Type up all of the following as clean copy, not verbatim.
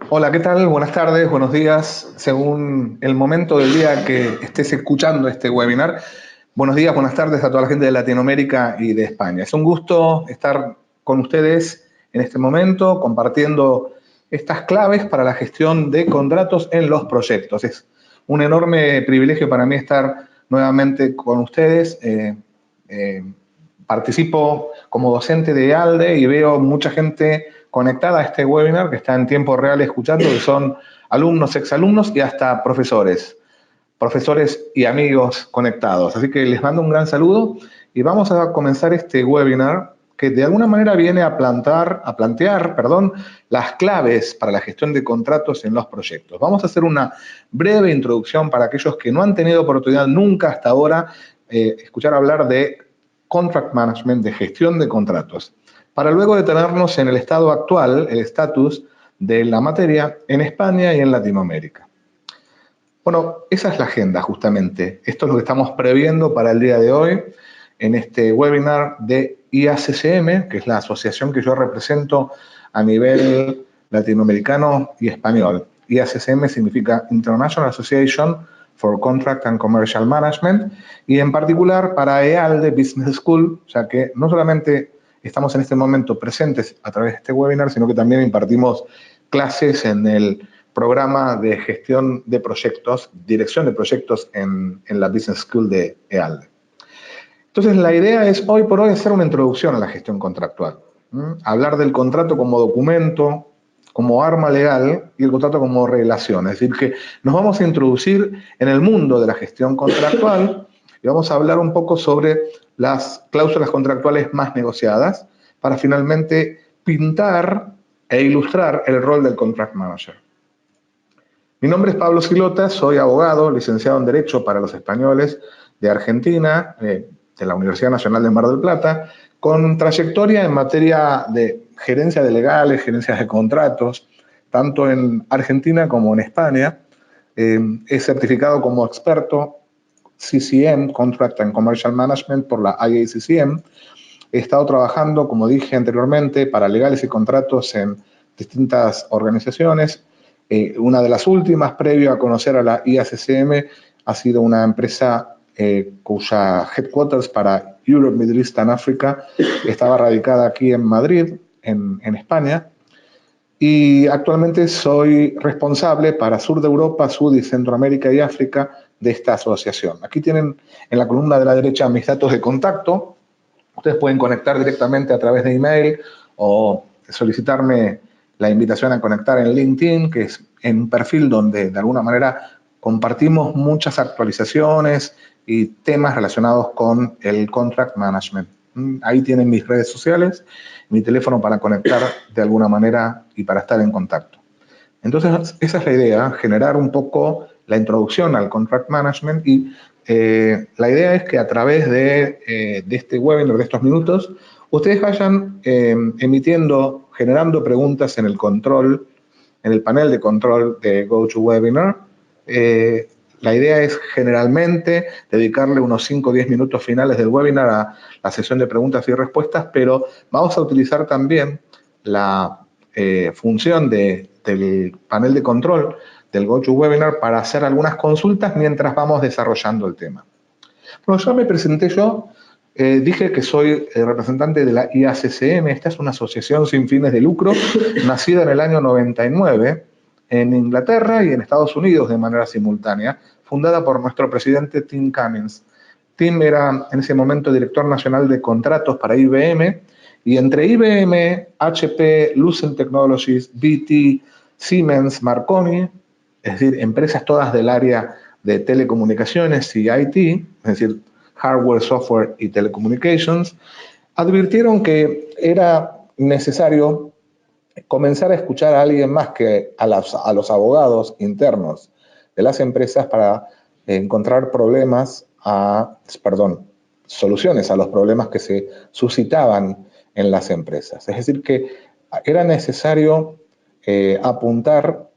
Hola, ¿qué tal? Buenas tardes, buenos días, según el momento del día que estés escuchando este webinar. Buenos días, buenas tardes a toda la gente de Latinoamérica y de España. Es un gusto estar con ustedes en este momento compartiendo estas claves para la gestión de contratos en los proyectos. Es un enorme privilegio para mí estar nuevamente con ustedes. Eh, Participo como docente de ALDE y veo mucha gente conectada a este webinar que está en tiempo real escuchando, que son alumnos, exalumnos y hasta profesores y amigos conectados. Así que les mando un gran saludo y vamos a comenzar este webinar que de alguna manera viene a plantear, las claves para la gestión de contratos en los proyectos. Vamos a hacer una breve introducción para aquellos que no han tenido oportunidad nunca hasta ahora escuchar hablar de contract management, de gestión de contratos, para luego detenernos en el estado actual, el estatus de la materia en España y en Latinoamérica. Bueno, esa es la agenda justamente. Esto es lo que estamos previendo para el día de hoy en este webinar de IACCM, que es la asociación que yo represento a nivel latinoamericano y español. IACCM significa International Association for Contract and Commercial Management, y en particular para EALDE Business School, ya que no solamente estamos en este momento presentes a través de este webinar, sino que también impartimos clases en el programa de gestión de proyectos, dirección de proyectos en la Business School de EALDE. Entonces, la idea es hoy por hoy hacer una introducción a la gestión contractual. Hablar del contrato como documento, como arma legal y el contrato como relación. Es decir, que nos vamos a introducir en el mundo de la gestión contractual y vamos a hablar un poco sobre las cláusulas contractuales más negociadas para finalmente pintar e ilustrar el rol del contract manager. Mi nombre es Pablo Silota, soy abogado, licenciado en Derecho para los españoles de Argentina, de la Universidad Nacional de Mar del Plata, con trayectoria en materia de gerencia de legales, gerencias de contratos, tanto en Argentina como en España. He certificado como experto CCM, Contract and Commercial Management, por la IACCM. He estado trabajando, como dije anteriormente, para legales y contratos en distintas organizaciones. Una de las últimas, previo a conocer a la IACCM, ha sido una empresa cuya headquarters para Europe, Middle East and Africa estaba radicada aquí en Madrid, en España. Y actualmente soy responsable para Sur de Europa, Sud y Centroamérica y África de esta asociación. Aquí tienen en la columna de la derecha mis datos de contacto. Ustedes pueden conectar directamente a través de email o solicitarme la invitación a conectar en LinkedIn, que es en un perfil donde de alguna manera compartimos muchas actualizaciones y temas relacionados con el contract management. Ahí tienen mis redes sociales, mi teléfono para conectar de alguna manera y para estar en contacto. Entonces, esa es la idea, generar un poco la introducción al contract management y la idea es que a través de este webinar, de estos minutos, ustedes vayan emitiendo, generando preguntas en el control, en el panel de control de GoToWebinar. La idea es generalmente dedicarle unos 5 o 10 minutos finales del webinar a la sesión de preguntas y respuestas, pero vamos a utilizar también la función del panel de control del GoToWebinar para hacer algunas consultas mientras vamos desarrollando el tema. Bueno, ya me presenté yo, dije que soy representante de la IACCM. Esta es una asociación sin fines de lucro, nacida en el año 99 en Inglaterra y en Estados Unidos de manera simultánea, fundada por nuestro presidente Tim Cummins. Tim era en ese momento director nacional de contratos para IBM, y entre IBM, HP, Lucent Technologies, BT, Siemens, Marconi, es decir, empresas todas del área de telecomunicaciones y IT, es decir, hardware, software y telecommunications, advirtieron que era necesario comenzar a escuchar a alguien más que a los abogados internos de las empresas para encontrar soluciones a los problemas que se suscitaban en las empresas. Es decir, que era necesario apuntar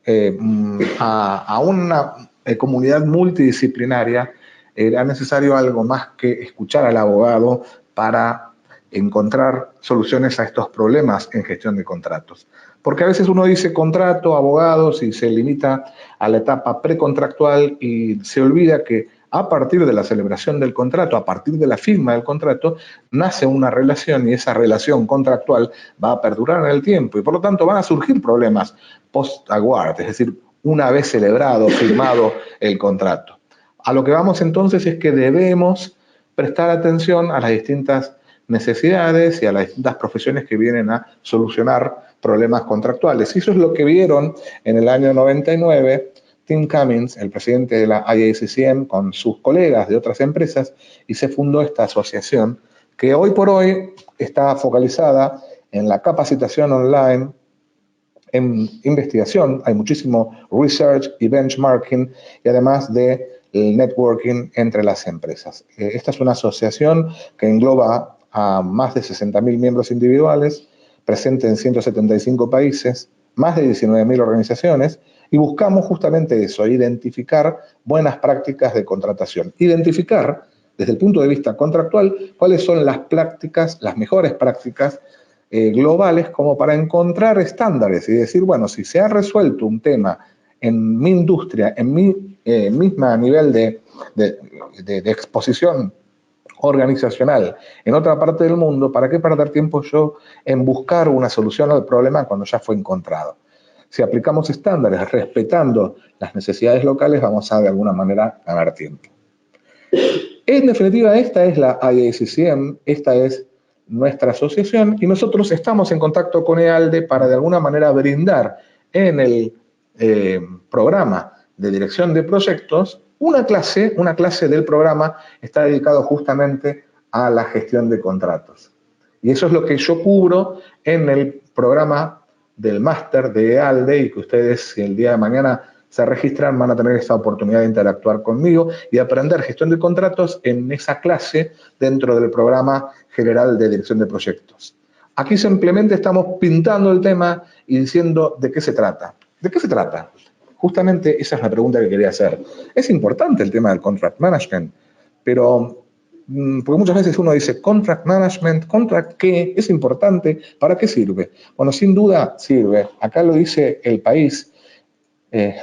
a una comunidad multidisciplinaria. Era necesario algo más que escuchar al abogado para encontrar soluciones a estos problemas en gestión de contratos. Porque a veces uno dice contrato, abogados, y se limita a la etapa precontractual y se olvida que a partir de la celebración del contrato, a partir de la firma del contrato, nace una relación y esa relación contractual va a perdurar en el tiempo y por lo tanto van a surgir problemas post-award, es decir, una vez celebrado, firmado el contrato. A lo que vamos entonces es que debemos prestar atención a las distintas necesidades y a las distintas profesiones que vienen a solucionar problemas contractuales. Y eso es lo que vieron en el año 99 Tim Cummins, el presidente de la IACCM, con sus colegas de otras empresas, y se fundó esta asociación que hoy por hoy está focalizada en la capacitación online, en investigación, hay muchísimo research y benchmarking, y además de el networking entre las empresas. Esta es una asociación que engloba a más de 60.000 miembros individuales, presente en 175 países, más de 19.000 organizaciones, y buscamos justamente eso, identificar buenas prácticas de contratación. Identificar, desde el punto de vista contractual, cuáles son las prácticas, las mejores prácticas globales, como para encontrar estándares y decir, bueno, si se ha resuelto un tema en mi industria, en mi misma nivel de exposición organizacional en otra parte del mundo, ¿para qué perder tiempo yo en buscar una solución al problema cuando ya fue encontrado? Si aplicamos estándares respetando las necesidades locales, vamos a de alguna manera ganar tiempo. En definitiva, esta es la IACCM, esta es nuestra asociación y nosotros estamos en contacto con EALDE para de alguna manera brindar en el programa de dirección de proyectos una clase del programa está dedicado justamente a la gestión de contratos. Y eso es lo que yo cubro en el programa del máster de EALDE y que ustedes, si el día de mañana se registran, van a tener esta oportunidad de interactuar conmigo y aprender gestión de contratos en esa clase dentro del programa general de dirección de proyectos. Aquí simplemente estamos pintando el tema y diciendo de qué se trata. ¿De qué se trata? Justamente esa es la pregunta que quería hacer. Es importante el tema del contract management, pero porque muchas veces uno dice contract management, ¿contract qué? ¿Es importante? ¿Para qué sirve? Bueno, sin duda sirve. Acá lo dice El País.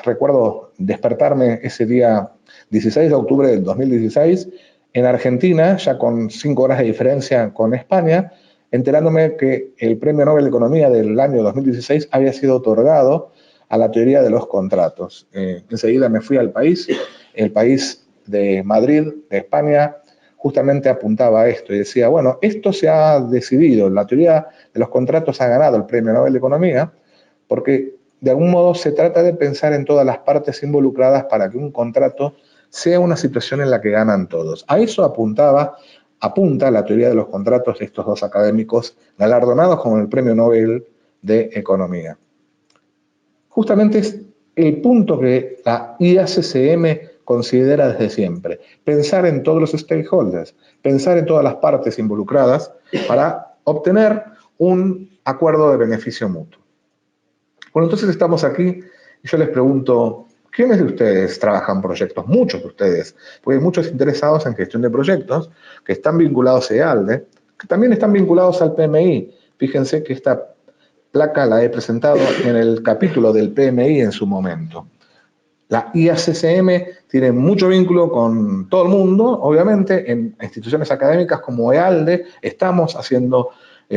Recuerdo despertarme ese día 16 de octubre del 2016 en Argentina, ya con 5 horas de diferencia con España, enterándome que el Premio Nobel de Economía del año 2016 había sido otorgado a la teoría de los contratos. Enseguida me fui al País, el País de Madrid, de España, justamente apuntaba a esto y decía, bueno, esto se ha decidido, la teoría de los contratos ha ganado el Premio Nobel de Economía, porque de algún modo se trata de pensar en todas las partes involucradas para que un contrato sea una situación en la que ganan todos. A eso apunta la teoría de los contratos de estos dos académicos galardonados con el Premio Nobel de Economía. Justamente es el punto que la IACCM considera desde siempre. Pensar en todos los stakeholders, pensar en todas las partes involucradas para obtener un acuerdo de beneficio mutuo. Bueno, entonces estamos aquí y yo les pregunto, ¿quiénes de ustedes trabajan proyectos? Muchos de ustedes, porque hay muchos interesados en gestión de proyectos que están vinculados a EALDE, que también están vinculados al PMI. Fíjense que esta placa la he presentado en el capítulo del PMI en su momento. La IACCM tiene mucho vínculo con todo el mundo, obviamente, en instituciones académicas como EALDE estamos haciendo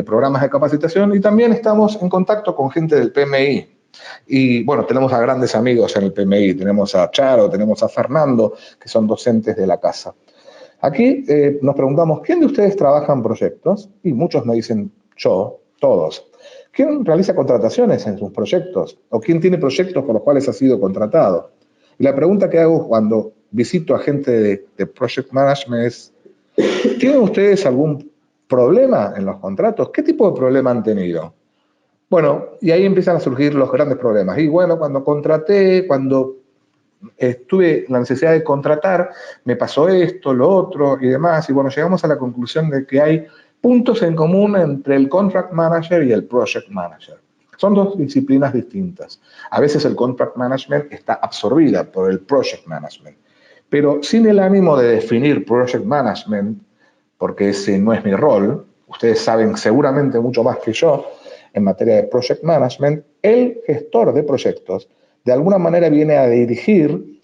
programas de capacitación y también estamos en contacto con gente del PMI. Y bueno, tenemos a grandes amigos en el PMI, tenemos a Charo, tenemos a Fernando, que son docentes de la casa. Aquí nos preguntamos, ¿quién de ustedes trabaja en proyectos? Y muchos me dicen, yo, todos. ¿Quién realiza contrataciones en sus proyectos? ¿O quién tiene proyectos por los cuales ha sido contratado? Y la pregunta que hago cuando visito a gente de Project Management es, ¿tienen ustedes algún problema en los contratos? ¿Qué tipo de problema han tenido? Bueno, y ahí empiezan a surgir los grandes problemas. Y bueno, cuando tuve la necesidad de contratar, me pasó esto, lo otro y demás. Y bueno, llegamos a la conclusión de que hay puntos en común entre el contract manager y el project manager. Son dos disciplinas distintas. A veces el contract management está absorbida por el project management, pero sin el ánimo de definir project management, porque ese no es mi rol. ustedes saben seguramente mucho más que yo en materia de project management, el gestor de proyectos de alguna manera viene a dirigir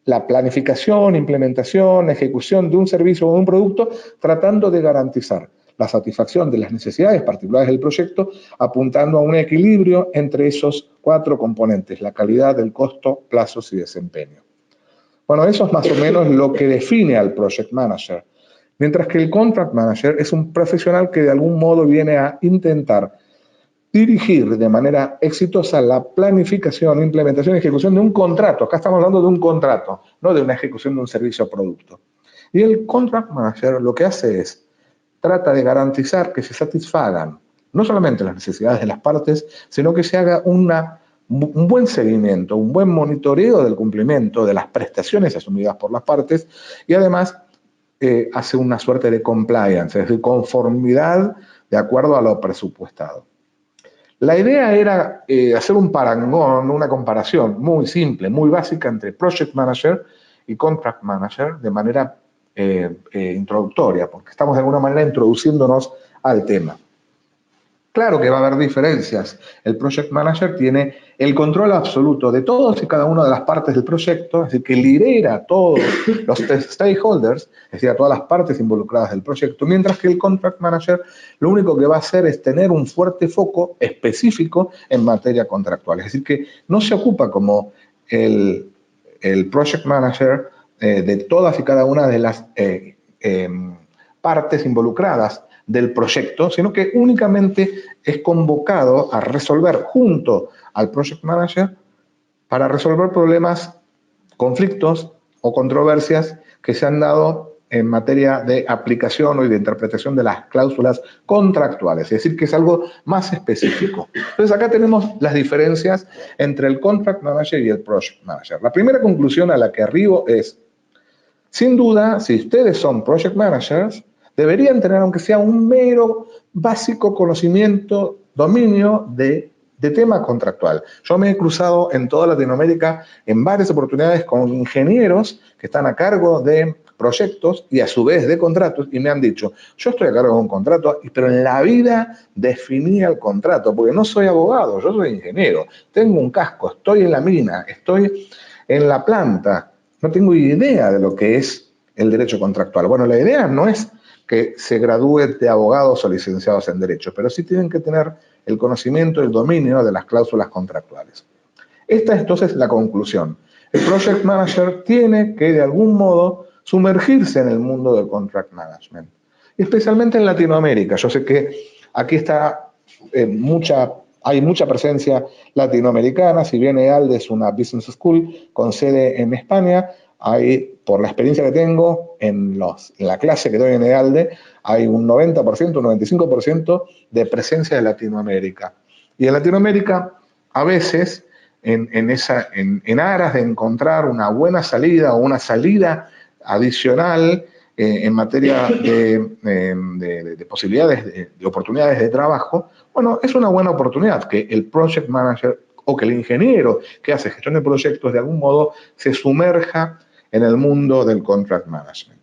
la planificación, implementación, ejecución de un servicio o de un producto, tratando de garantizar la satisfacción de las necesidades particulares del proyecto, apuntando a un equilibrio entre esos 4 componentes: la calidad, el costo, plazos y desempeño. Bueno, eso es más o menos lo que define al project manager. Mientras que el contract manager es un profesional que de algún modo viene a intentar dirigir de manera exitosa la planificación, implementación y ejecución de un contrato. Acá estamos hablando de un contrato, no de una ejecución de un servicio o producto. Y el contract manager lo que hace es, trata de garantizar que se satisfagan no solamente las necesidades de las partes, sino que se haga un buen seguimiento, un buen monitoreo del cumplimiento de las prestaciones asumidas por las partes y además hace una suerte de compliance, es decir, conformidad de acuerdo a lo presupuestado. La idea era hacer un parangón, una comparación muy simple, muy básica entre Project Manager y Contract Manager de manera introductoria, porque estamos de alguna manera introduciéndonos al tema. Claro que va a haber diferencias. El Project Manager tiene el control absoluto de todos y cada una de las partes del proyecto, es decir, que lidera a todos los stakeholders, es decir, a todas las partes involucradas del proyecto, mientras que el Contract Manager lo único que va a hacer es tener un fuerte foco específico en materia contractual. Es decir, que no se ocupa como el Project Manager de todas y cada una de las partes involucradas del proyecto, sino que únicamente es convocado a resolver junto al Project Manager para resolver problemas, conflictos o controversias que se han dado en materia de aplicación o de interpretación de las cláusulas contractuales, es decir, que es algo más específico. Entonces acá tenemos las diferencias entre el Contract Manager y el Project Manager. La primera conclusión a la que arribo es, sin duda, si ustedes son Project Managers, deberían tener, aunque sea un mero básico conocimiento, dominio de tema contractual. Yo me he cruzado en toda Latinoamérica en varias oportunidades con ingenieros que están a cargo de proyectos y a su vez de contratos y me han dicho, yo estoy a cargo de un contrato, pero en la vida definí el contrato, porque no soy abogado, yo soy ingeniero, tengo un casco, estoy en la mina, estoy en la planta, no tengo idea de lo que es el derecho contractual. Bueno, la idea no es que se gradúen de abogados o licenciados en Derecho, pero sí tienen que tener el conocimiento, el dominio de las cláusulas contractuales. Esta es entonces la conclusión. El Project Manager tiene que de algún modo sumergirse en el mundo del Contract Management, especialmente en Latinoamérica. Yo sé que aquí está hay mucha presencia latinoamericana, si bien EALDE es una business school con sede en España, por la experiencia que tengo en la clase que doy en EALDE, hay un 90%, un 95% de presencia de Latinoamérica. Y en Latinoamérica, a veces, en aras de encontrar una buena salida o una salida adicional en materia de posibilidades, de oportunidades de trabajo, bueno, es una buena oportunidad que el project manager o que el ingeniero que hace gestión de proyectos de algún modo se sumerja en el mundo del contract management.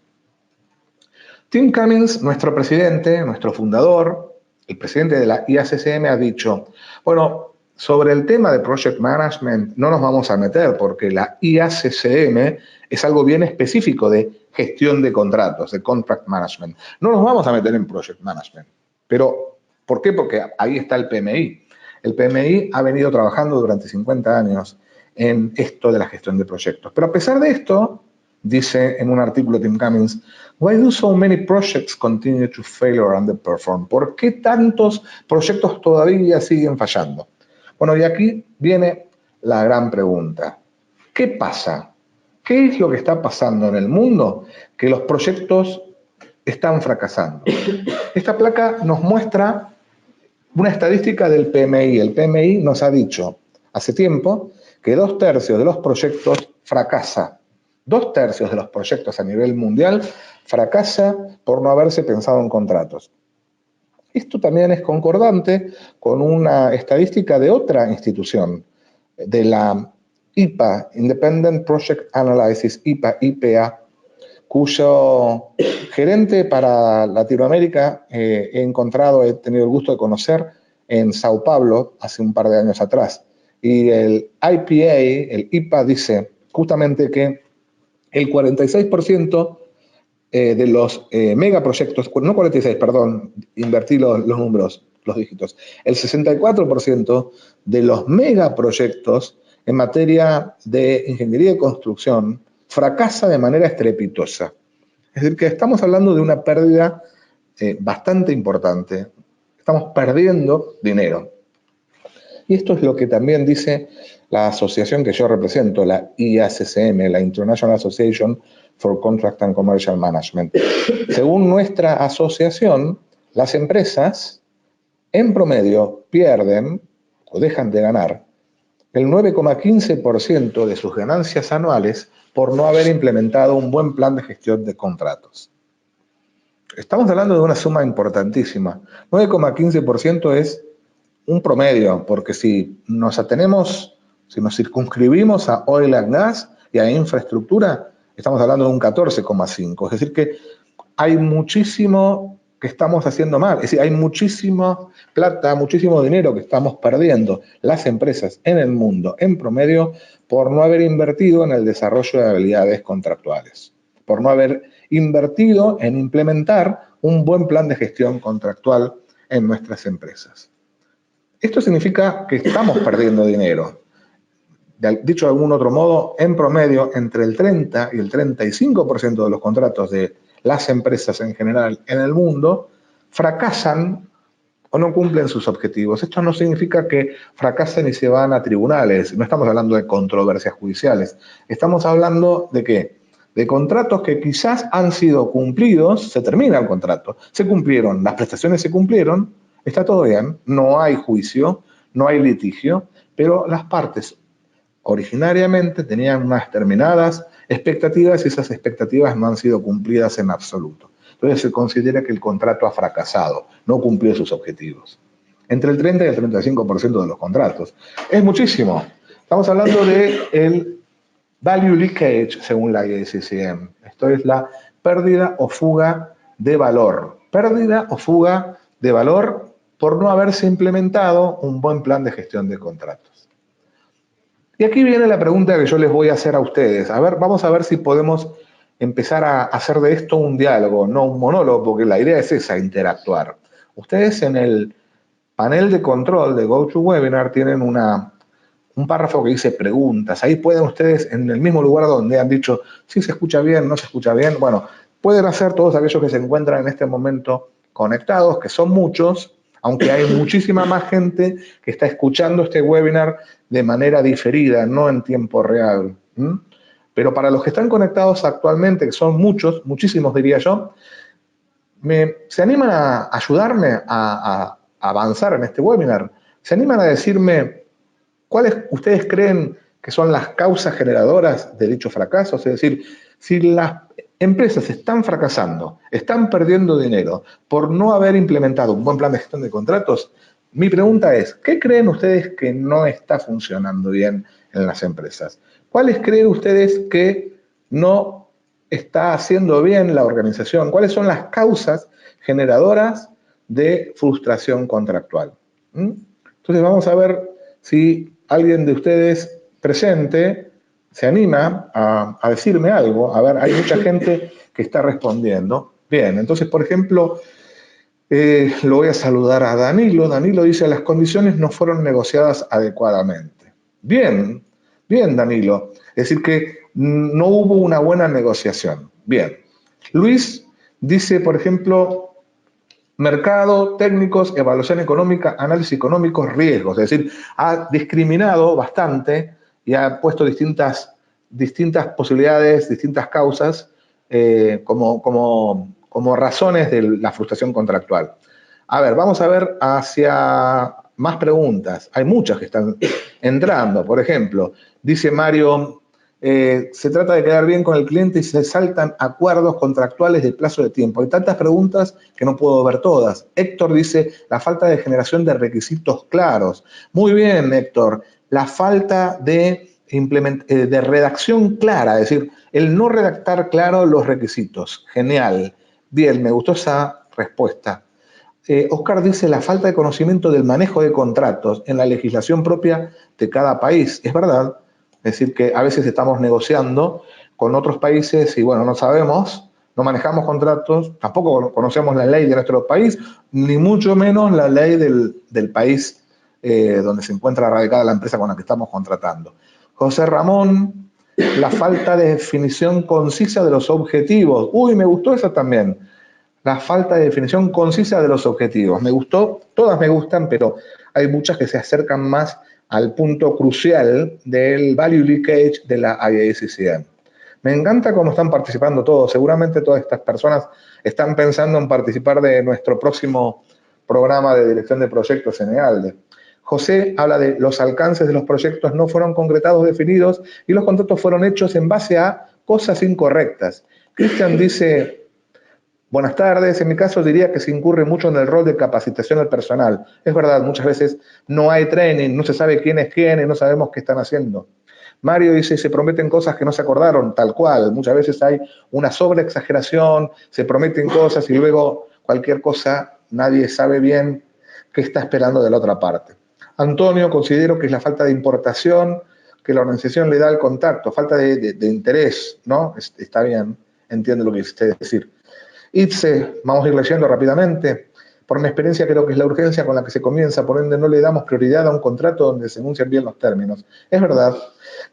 Tim Cummins, nuestro presidente, nuestro fundador, el presidente de la IACCM ha dicho, bueno, sobre el tema de project management no nos vamos a meter porque la IACCM es algo bien específico de gestión de contratos, de contract management. No nos vamos a meter en project management. Pero, ¿por qué? Porque ahí está el PMI. El PMI ha venido trabajando durante 50 años en esto de la gestión de proyectos. Pero a pesar de esto, dice en un artículo Tim Cummins, why do so many projects continue to fail or underperform? ¿Por qué tantos proyectos todavía siguen fallando? Bueno, y aquí viene la gran pregunta. ¿Qué pasa? ¿Qué es lo que está pasando en el mundo? Que los proyectos están fracasando. Esta placa nos muestra una estadística del PMI. El PMI nos ha dicho hace tiempo que 2/3 de los proyectos fracasa. 2/3 de los proyectos a nivel mundial fracasa por no haberse pensado en contratos. Esto también es concordante con una estadística de otra institución, de la IPA, Independent Project Analysis, IPA, cuyo gerente para Latinoamérica he tenido el gusto de conocer en Sao Paulo hace un par de años atrás. Y el IPA dice justamente que el 46% de los megaproyectos, no 46, perdón, invertí los números, los dígitos, el 64% de los megaproyectos en materia de ingeniería y construcción fracasa de manera estrepitosa. Es decir, que estamos hablando de una pérdida bastante importante. Estamos perdiendo dinero. Y esto es lo que también dice la asociación que yo represento, la IACCM, la International Association for Contract and Commercial Management. Según nuestra asociación, las empresas en promedio pierden o dejan de ganar el 9,15% de sus ganancias anuales por no haber implementado un buen plan de gestión de contratos. Estamos hablando de una suma importantísima. 9,15% es un promedio, porque si nos atenemos, si nos circunscribimos a oil and gas y a infraestructura, estamos hablando de un 14,5%. Es decir que hay muchísimo que estamos haciendo mal. Es decir, hay muchísima plata, muchísimo dinero que estamos perdiendo las empresas en el mundo, en promedio, por no haber invertido en el desarrollo de habilidades contractuales, por no haber invertido en implementar un buen plan de gestión contractual en nuestras empresas. Esto significa que estamos perdiendo dinero. Dicho de algún otro modo, en promedio, entre el 30 y el 35% de los contratos de las empresas en general en el mundo fracasan o no cumplen sus objetivos. Esto no significa que fracasen y se van a tribunales. No estamos hablando de controversias judiciales. Estamos hablando de ¿qué? De contratos que quizás han sido cumplidos, se termina el contrato, se cumplieron, las prestaciones se cumplieron, está todo bien, no hay juicio, no hay litigio, pero las partes originariamente tenían unas determinadas expectativas y esas expectativas no han sido cumplidas en absoluto. Entonces se considera que el contrato ha fracasado, no cumplió sus objetivos. Entre el 30 y el 35% de los contratos. Es muchísimo. Estamos hablando del value leakage, según la IACCM. Esto es la pérdida o fuga de valor. Pérdida o fuga de valor por no haberse implementado un buen plan de gestión de contratos. Y aquí viene la pregunta que yo les voy a hacer a ustedes. A ver, vamos a ver si podemos empezar a hacer de esto un diálogo, no un monólogo, porque la idea es esa, interactuar. Ustedes en el panel de control de GoToWebinar tienen un párrafo que dice preguntas. Ahí pueden ustedes, en el mismo lugar donde han dicho si se escucha bien, no se escucha bien, bueno, pueden hacer todos aquellos que se encuentran en este momento conectados, que son muchos, aunque hay muchísima más gente que está escuchando este webinar de manera diferida, no en tiempo real. Pero para los que están conectados actualmente, que son muchos, muchísimos diría yo, ¿se animan a ayudarme a avanzar en este webinar? ¿Se animan a decirme cuáles ustedes creen que son las causas generadoras de dichos fracasos? Es decir, si las empresas están fracasando, están perdiendo dinero por no haber implementado un buen plan de gestión de contratos, mi pregunta es, ¿qué creen ustedes que no está funcionando bien en las empresas? ¿Cuáles creen ustedes que no está haciendo bien la organización? ¿Cuáles son las causas generadoras de frustración contractual? Entonces vamos a ver si alguien de ustedes presente se anima a decirme algo. A ver, hay mucha gente que está respondiendo. Bien, entonces, por ejemplo, lo voy a saludar a Danilo. Danilo dice, las condiciones no fueron negociadas adecuadamente. Bien, bien, Danilo. Es decir, que no hubo una buena negociación. Bien. Luis dice, por ejemplo, mercado, técnicos, evaluación económica, análisis económicos, riesgos. Es decir, ha discriminado bastante y ha puesto distintas posibilidades, distintas causas como razones de la frustración contractual. A ver, vamos a ver hacia más preguntas. Hay muchas que están entrando. Por ejemplo, dice Mario, se trata de quedar bien con el cliente y se saltan acuerdos contractuales de plazo de tiempo. Hay tantas preguntas que no puedo ver todas. Héctor dice, la falta de generación de requisitos claros. Muy bien, Héctor. La falta de de redacción clara, es decir, el no redactar claro los requisitos. Genial. Bien, me gustó esa respuesta. Oscar dice la falta de conocimiento del manejo de contratos en la legislación propia de cada país. Es verdad, es decir, que a veces estamos negociando con otros países y bueno, no sabemos, no manejamos contratos, tampoco conocemos la ley de nuestro país, ni mucho menos la ley del país donde se encuentra radicada la empresa con la que estamos contratando. José Ramón, la falta de definición concisa de los objetivos. Uy, me gustó eso también. La falta de definición concisa de los objetivos. Me gustó, todas me gustan, pero hay muchas que se acercan más al punto crucial del value leakage de la IACCM. Me encanta cómo están participando todos. Seguramente todas estas personas están pensando en participar de nuestro próximo programa de dirección de proyectos en EALDE. José habla de los alcances de los proyectos no fueron concretados, definidos y los contratos fueron hechos en base a cosas incorrectas. Cristian dice... Buenas tardes, en mi caso diría que se incurre mucho en el rol de capacitación al personal. Es verdad, muchas veces no hay training, no se sabe quién es quién y no sabemos qué están haciendo. Mario dice, se prometen cosas que no se acordaron, tal cual. Muchas veces hay una sobreexageración, se prometen cosas y luego cualquier cosa, nadie sabe bien qué está esperando de la otra parte. Antonio, considero que es la falta de importación que la organización le da al contacto, falta de interés, ¿no? Está bien, entiendo lo que quisiste decir. Itze, vamos a ir leyendo rápidamente. Por mi experiencia creo que es la urgencia con la que se comienza, por ende no le damos prioridad a un contrato donde se enuncian bien los términos. Es verdad,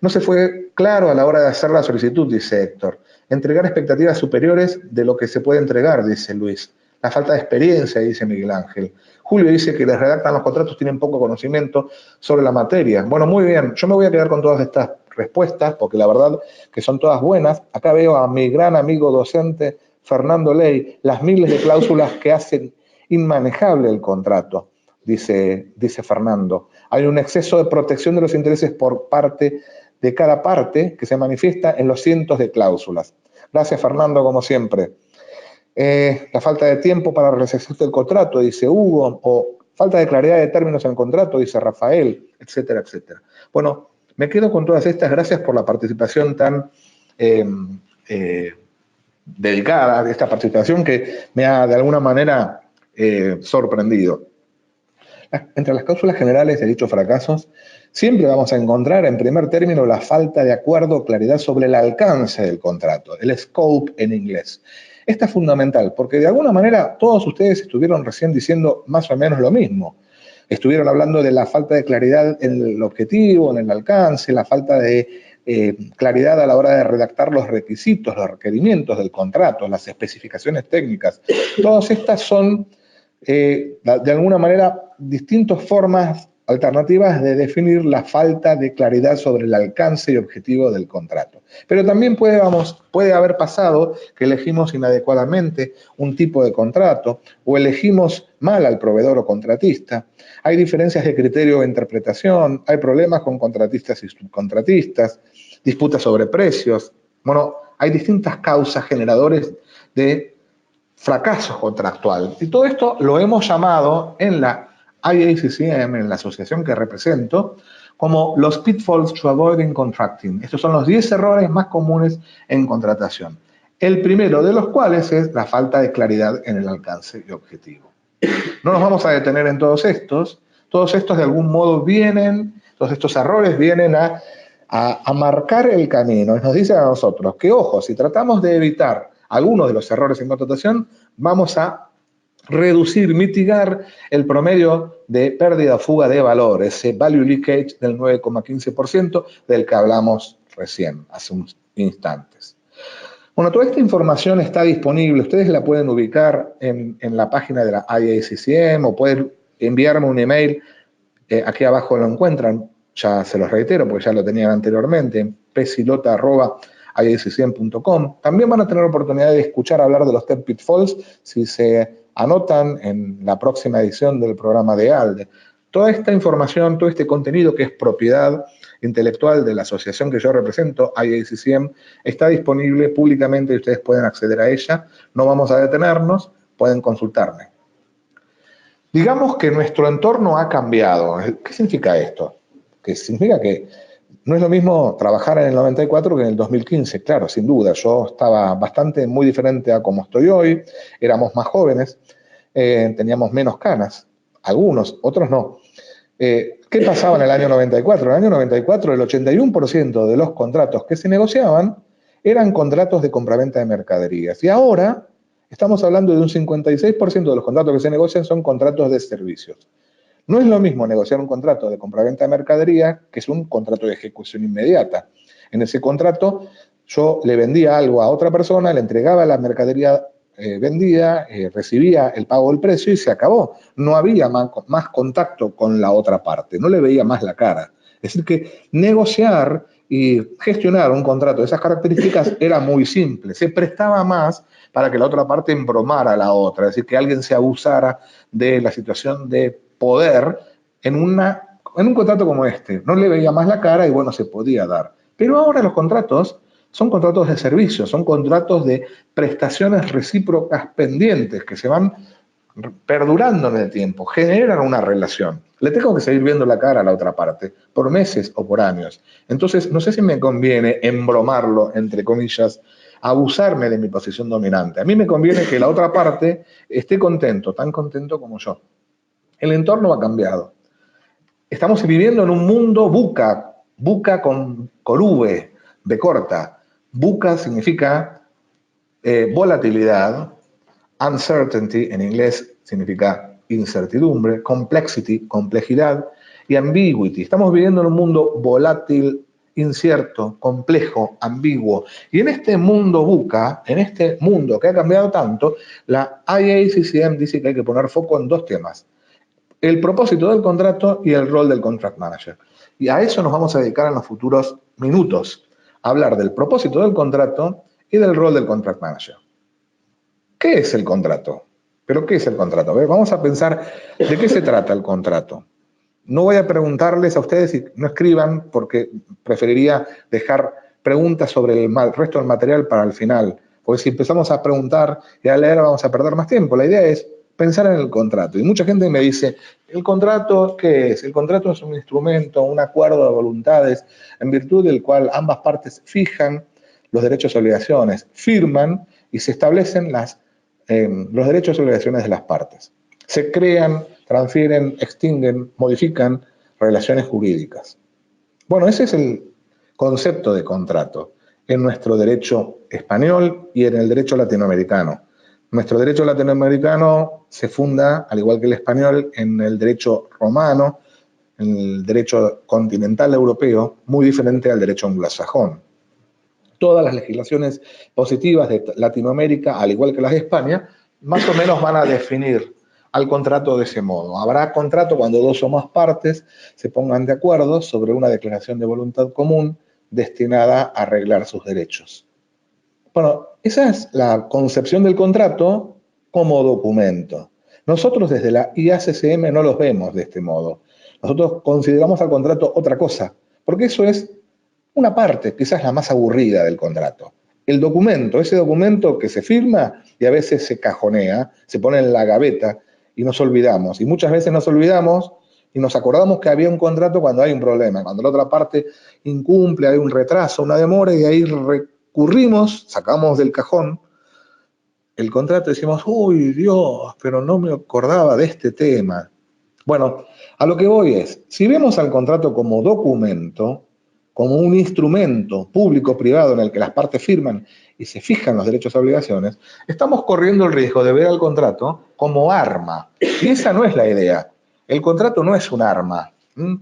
no se fue claro a la hora de hacer la solicitud, dice Héctor. Entregar expectativas superiores de lo que se puede entregar, dice Luis. La falta de experiencia, dice Miguel Ángel. Julio dice que les redactan los contratos, tienen poco conocimiento sobre la materia. Bueno, muy bien, yo me voy a quedar con todas estas respuestas, porque la verdad que son todas buenas. Acá veo a mi gran amigo docente, Fernando Ley, las miles de cláusulas que hacen inmanejable el contrato, dice Fernando. Hay un exceso de protección de los intereses por parte de cada parte que se manifiesta en los cientos de cláusulas. Gracias, Fernando, como siempre. La falta de tiempo para la realización del contrato, dice Hugo, o falta de claridad de términos en el contrato, dice Rafael, etcétera, etcétera. Bueno, me quedo con todas estas. Gracias por la participación tan dedicada a esta participación que me ha de alguna manera sorprendido. Entre las cláusulas generales de dichos fracasos, siempre vamos a encontrar en primer término la falta de acuerdo o claridad sobre el alcance del contrato, el scope en inglés. Esta es fundamental porque de alguna manera todos ustedes estuvieron recién diciendo más o menos lo mismo. Estuvieron hablando de la falta de claridad en el objetivo, en el alcance, la falta de claridad a la hora de redactar los requisitos, los requerimientos del contrato, las especificaciones técnicas. Todas estas son, de alguna manera, distintas formas alternativas de definir la falta de claridad sobre el alcance y objetivo del contrato. Pero también puede haber pasado que elegimos inadecuadamente un tipo de contrato o elegimos mal al proveedor o contratista. Hay diferencias de criterio de interpretación, hay problemas con contratistas y subcontratistas, disputas sobre precios. Bueno, hay distintas causas generadores de fracaso contractual. Y todo esto lo hemos llamado en la IACCM, en la asociación que represento, como los pitfalls to avoid in contracting. Estos son los 10 errores más comunes en contratación. El primero de los cuales es la falta de claridad en el alcance y objetivo. No nos vamos a detener en todos estos de algún modo vienen, todos estos errores vienen a marcar el camino. Nos dicen a nosotros que, ojo, si tratamos de evitar algunos de los errores en contratación, vamos a reducir, mitigar el promedio de pérdida o fuga de valor, ese value leakage del 9,15% del que hablamos recién, hace unos instantes. Bueno, toda esta información está disponible, ustedes la pueden ubicar en la página de la IACCM o pueden enviarme un email, aquí abajo lo encuentran, ya se los reitero porque ya lo tenían anteriormente, psilota@iaccm.com. También van a tener oportunidad de escuchar hablar de los 10 pitfalls si se anotan en la próxima edición del programa de ALDE. Toda esta información, todo este contenido que es propiedad intelectual de la asociación que yo represento, IACCM, está disponible públicamente y ustedes pueden acceder a ella. No vamos a detenernos, pueden consultarme. Digamos que nuestro entorno ha cambiado. ¿Qué significa esto? Que significa que No es lo mismo trabajar en el 94 que en el 2015, claro, sin duda. Yo estaba muy diferente a como estoy hoy, éramos más jóvenes, teníamos menos canas, algunos, otros no. ¿Qué pasaba en el año 94? En el año 94 el 81% de los contratos que se negociaban eran contratos de compraventa de mercaderías. Y ahora estamos hablando de un 56% de los contratos que se negocian son contratos de servicios. No es lo mismo negociar un contrato de compraventa de mercadería que es un contrato de ejecución inmediata. En ese contrato yo le vendía algo a otra persona, le entregaba la mercadería vendida, recibía el pago del precio y se acabó. No había más contacto con la otra parte, no le veía más la cara. Es decir, que negociar y gestionar un contrato de esas características era muy simple. Se prestaba más para que la otra parte embromara a la otra, es decir, que alguien se abusara de la situación de poder en un contrato como este. No le veía más la cara y bueno, se podía dar. Pero ahora los contratos son contratos de servicio, son contratos de prestaciones recíprocas pendientes que se van perdurando en el tiempo, generan una relación. Le tengo que seguir viendo la cara a la otra parte, por meses o por años. Entonces, no sé si me conviene embromarlo, entre comillas, abusarme de mi posición dominante. A mí me conviene que la otra parte esté contento, tan contento como yo. El entorno ha cambiado. Estamos viviendo en un mundo buca, buca con V, B corta. Buca significa volatilidad, uncertainty en inglés significa incertidumbre, complexity, complejidad, y ambiguity. Estamos viviendo en un mundo volátil, incierto, complejo, ambiguo. Y en este mundo buca, en este mundo que ha cambiado tanto, la IACCM dice que hay que poner foco en dos temas: el propósito del contrato y el rol del contract manager. Y a eso nos vamos a dedicar en los futuros minutos, a hablar del propósito del contrato y del rol del contract manager. ¿Qué es el contrato? ¿Pero qué es el contrato? A ver, vamos a pensar de qué se trata el contrato. No voy a preguntarles a ustedes y no escriban porque preferiría dejar preguntas sobre el resto del material para el final, porque si empezamos a preguntar y a leer vamos a perder más tiempo. La idea es pensar en el contrato. Y mucha gente me dice, ¿el contrato qué es? El contrato es un instrumento, un acuerdo de voluntades en virtud del cual ambas partes fijan los derechos y obligaciones, firman y se establecen los derechos y obligaciones de las partes. Se crean, transfieren, extinguen, modifican relaciones jurídicas. Bueno, ese es el concepto de contrato en nuestro derecho español y en el derecho latinoamericano. Nuestro derecho latinoamericano se funda, al igual que el español, en el derecho romano, en el derecho continental europeo, muy diferente al derecho anglosajón. Todas las legislaciones positivas de Latinoamérica, al igual que las de España, más o menos van a definir al contrato de ese modo. Habrá contrato cuando dos o más partes se pongan de acuerdo sobre una declaración de voluntad común destinada a arreglar sus derechos. Bueno, esa es la concepción del contrato como documento. Nosotros desde la IACCM no los vemos de este modo. Nosotros consideramos al contrato otra cosa, porque eso es una parte, quizás la más aburrida del contrato. El documento, ese documento que se firma y a veces se cajonea, se pone en la gaveta y nos olvidamos. Y muchas veces nos olvidamos y nos acordamos que había un contrato cuando hay un problema, cuando la otra parte incumple, hay un retraso, una demora, y ahí recurrimos, sacamos del cajón el contrato y decimos, uy, Dios, pero no me acordaba de este tema. Bueno, a lo que voy es, si vemos al contrato como documento, como un instrumento público-privado en el que las partes firman y se fijan los derechos y obligaciones, estamos corriendo el riesgo de ver al contrato como arma. Y esa no es la idea. El contrato no es un arma,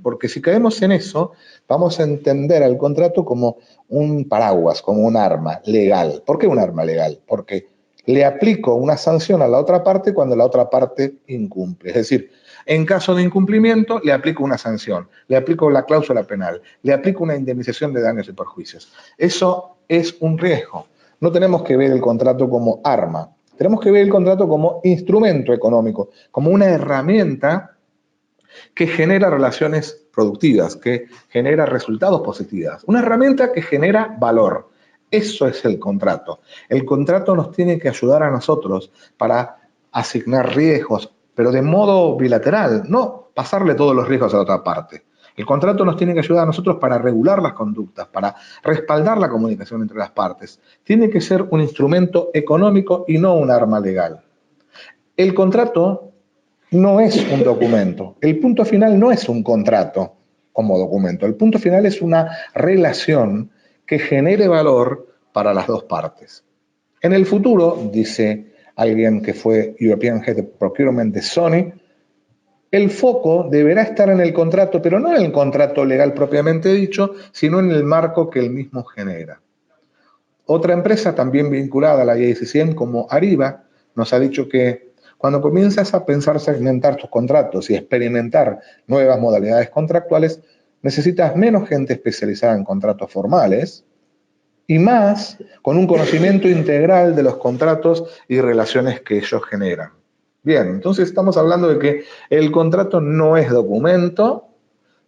porque si caemos en eso, vamos a entender al contrato como un paraguas, como un arma legal. ¿Por qué un arma legal? Porque le aplico una sanción a la otra parte cuando la otra parte incumple. Es decir, en caso de incumplimiento, le aplico una sanción, le aplico la cláusula penal, le aplico una indemnización de daños y perjuicios. Eso es un riesgo. No tenemos que ver el contrato como arma, tenemos que ver el contrato como instrumento económico, como una herramienta que genera relaciones productivas, que genera resultados positivos, una herramienta que genera valor. Eso es el contrato. El contrato nos tiene que ayudar a nosotros para asignar riesgos, pero de modo bilateral, no pasarle todos los riesgos a la otra parte. El contrato nos tiene que ayudar a nosotros para regular las conductas, para respaldar la comunicación entre las partes. Tiene que ser un instrumento económico y no un arma legal. El contrato no es un documento. El punto final no es un contrato como documento. El punto final es una relación que genere valor para las dos partes. En el futuro, dice alguien que fue European Head of Procurement de Sony, el foco deberá estar en el contrato, pero no en el contrato legal propiamente dicho, sino en el marco que el mismo genera. Otra empresa también vinculada a la IACCM como Ariba nos ha dicho que cuando comienzas a pensar segmentar tus contratos y experimentar nuevas modalidades contractuales, necesitas menos gente especializada en contratos formales y más con un conocimiento integral de los contratos y relaciones que ellos generan. Bien, entonces estamos hablando de que el contrato no es documento,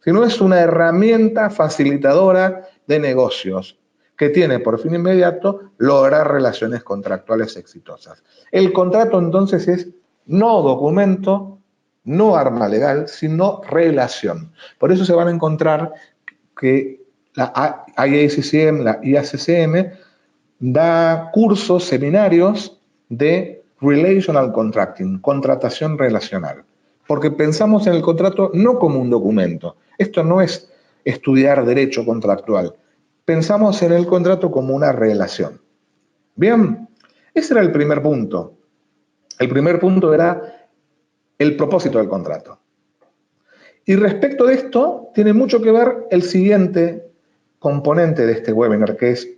sino es una herramienta facilitadora de negocios que tiene por fin inmediato lograr relaciones contractuales exitosas. El contrato entonces es no documento, no arma legal, sino relación. Por eso se van a encontrar que la IACCM, la IACCM, da cursos, seminarios de Relational Contracting, contratación relacional. Porque pensamos en el contrato no como un documento. Esto no es estudiar derecho contractual. Pensamos en el contrato como una relación. Bien, ese era el primer punto. El primer punto era el propósito del contrato. Y respecto de esto, tiene mucho que ver el siguiente componente de este webinar, que es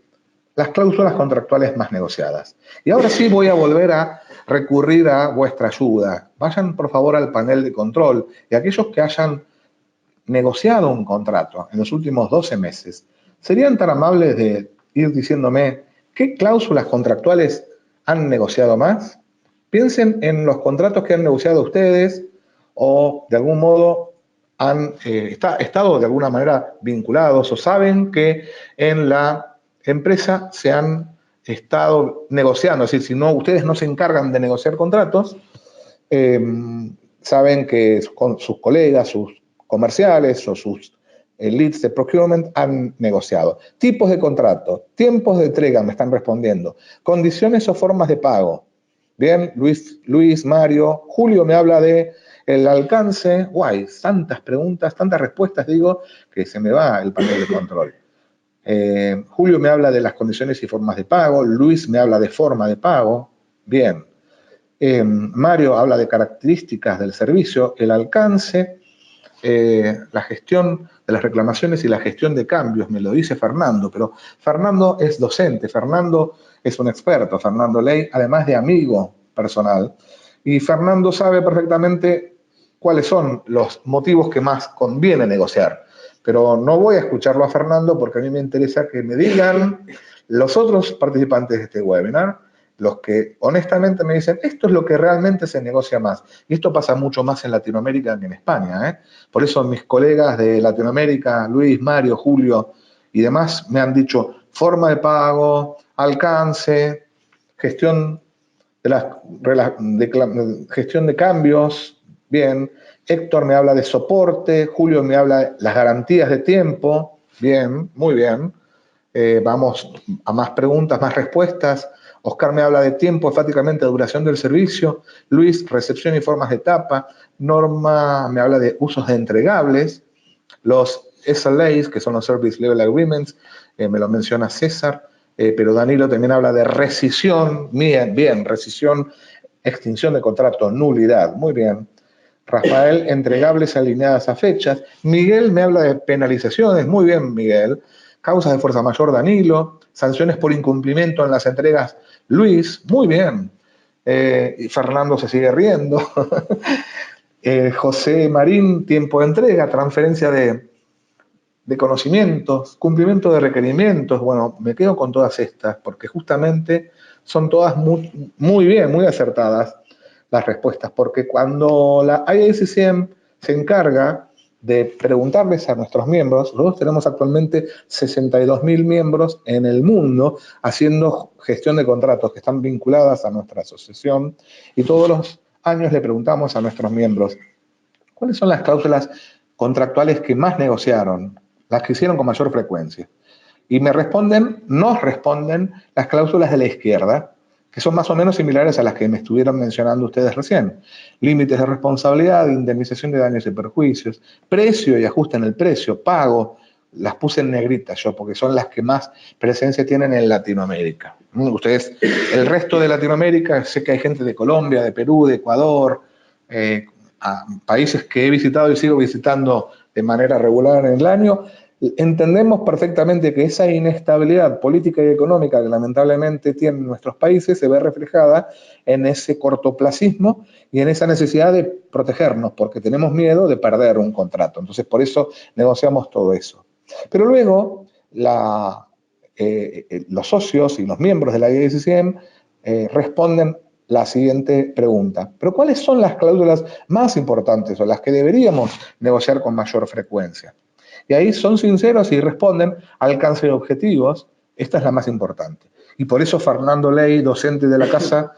las cláusulas contractuales más negociadas. Y ahora sí voy a volver a recurrir a vuestra ayuda. Vayan por favor al panel de control y aquellos que hayan negociado un contrato en los últimos 12 meses, ¿serían tan amables de ir diciéndome qué cláusulas contractuales han negociado más? Piensen en los contratos que han negociado ustedes o de algún modo han estado de alguna manera vinculados o saben que en la empresa se han estado negociando, es decir, si no, ustedes no se encargan de negociar contratos, saben que con sus colegas, sus comerciales o sus leads de procurement han negociado. Tipos de contrato, tiempos de entrega, me están respondiendo, condiciones o formas de pago. Bien, Luis, Mario, Julio me habla de el alcance, guay, tantas preguntas, tantas respuestas, digo, que se me va el panel de control. Julio me habla de las condiciones y formas de pago, Luis me habla de forma de pago, bien. Mario habla de características del servicio, el alcance, la gestión de las reclamaciones y la gestión de cambios, me lo dice Fernando, pero Fernando es docente, Fernando es un experto, Fernando Ley, además de amigo personal, y Fernando sabe perfectamente cuáles son los motivos que más conviene negociar. Pero no voy a escucharlo a Fernando porque a mí me interesa que me digan los otros participantes de este webinar, los que honestamente me dicen, esto es lo que realmente se negocia más. Y esto pasa mucho más en Latinoamérica que en España, ¿eh? Por eso mis colegas de Latinoamérica, Luis, Mario, Julio y demás, me han dicho forma de pago, alcance, gestión gestión de cambios, bien. Héctor me habla de soporte, Julio me habla de las garantías de tiempo, bien, muy bien. Vamos a más preguntas, más respuestas. Oscar me habla de tiempo, enfáticamente duración del servicio. Luis, recepción y formas de etapa. Norma me habla de usos de entregables. Los SLAs, que son los Service Level Agreements, me lo menciona César. Pero Danilo también habla de rescisión. Bien, rescisión, extinción de contrato, nulidad. Muy bien. Rafael, entregables alineadas a fechas. Miguel me habla de penalizaciones. Muy bien, Miguel. Causas de fuerza mayor, Danilo. Sanciones por incumplimiento en las entregas, Luis. Muy bien. Y Fernando se sigue riendo. José Marín, tiempo de entrega, transferencia de conocimientos, cumplimiento de requerimientos. Bueno, me quedo con todas estas porque justamente son todas muy bien, muy acertadas las respuestas, porque cuando la IACCM se encarga de preguntarles a nuestros miembros, nosotros tenemos actualmente 62.000 miembros en el mundo haciendo gestión de contratos que están vinculadas a nuestra asociación y todos los años le preguntamos a nuestros miembros, ¿cuáles son las cláusulas contractuales que más negociaron, las que hicieron con mayor frecuencia. Y nos responden las cláusulas de la izquierda, que son más o menos similares a las que me estuvieron mencionando ustedes recién. Límites de responsabilidad, indemnización de daños y perjuicios, precio y ajuste en el precio, pago. Las puse en negrita yo, porque son las que más presencia tienen en Latinoamérica. Ustedes, el resto de Latinoamérica, sé que hay gente de Colombia, de Perú, de Ecuador, países que he visitado y sigo visitando de manera regular en el año. Entendemos perfectamente que esa inestabilidad política y económica que lamentablemente tienen nuestros países se ve reflejada en ese cortoplacismo y en esa necesidad de protegernos, porque tenemos miedo de perder un contrato. Entonces, por eso negociamos todo eso. Pero luego, los socios y los miembros de la IASCM responden la siguiente pregunta. ¿Pero cuáles son las cláusulas más importantes o las que deberíamos negociar con mayor frecuencia? Y ahí son sinceros y responden alcance de objetivos. Esta es la más importante. Y por eso Fernando Ley, docente de la casa,